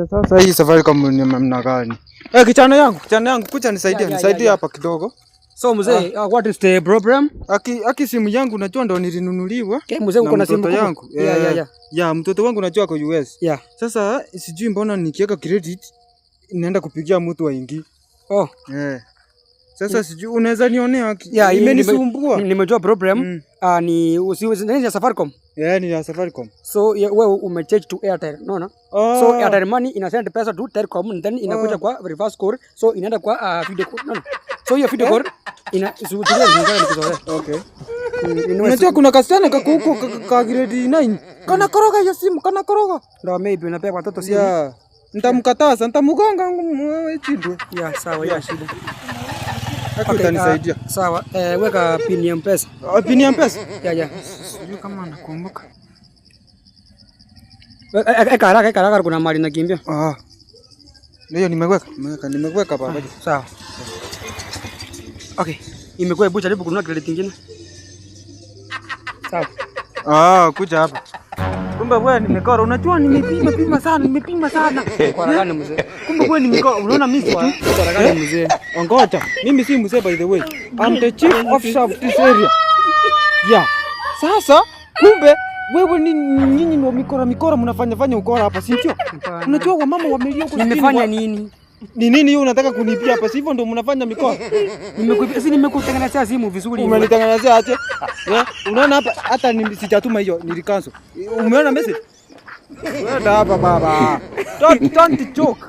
Sasa hii Safaricom ni namna gani? Kijana yangu, kuja nisaidie hapa kidogo. So mzee, what is the problem? Aki simu yangu najua ndo nilinunuliwa. Okay, mzee uko na simu yangu. Ya, mtoto wangu najua kwa US. Yeah. Sasa sijui mbona nikiweka credit inaenda kupigia mtu waingi. Oh. Sasa sijui unaweza nionea imenisumbua. Nimejua problem. Ni usiwe Safaricom. Ni ya Safaricom. So wewe umechange to Airtel, unaona? So Airtel money ina send pesa to Telcom then inakuja kwa reverse call. So inaenda kwa video call. Unaona? So hiyo video call inasubiria nikuzoea. Okay. Unajua kuna kasichana huko ka grade 9. Kana koroga hiyo simu, kana koroga. Ndio maybe unapea watoto simu. Yeah. Nitamkataza, nitamgonga chindo. Yeah, sawa, ya shida. Utanisaidia. Sawa, weka pin ya M-Pesa. Pin ya M-Pesa? Ya. Sijui kama nakumbuka. Eka haraka kuna mali nakimbia. Ndio nimeweka baba. Sawa. Okay. Imekuwa hebu jaribu kununua credit nyingine. Sawa. Kuja hapa. Kumbe wewe nimekora, unajua nimepima sana. Kwa gani mzee? Kumbe wewe nimekora, unaona mimi tu. Kwa gani mzee? Ngoja. Mimi si mzee by the way. I'm the chief officer of this area. Yeah. Sasa kumbe wewe nyinyi ndio mikora mnafanya ukora hapa, si ndio? Unajua wamama wamelia huko. Nimefanya nini? Ni nini hiyo unataka kunipia hapa? Si hivyo ndio mnafanya mikora? Nimekutengenezea simu vizuri. Umenitengenezea aje? Unaona hapa hata sijatuma hiyo, nilikanso. Umeona message? Wewe hapa baba. Don't joke.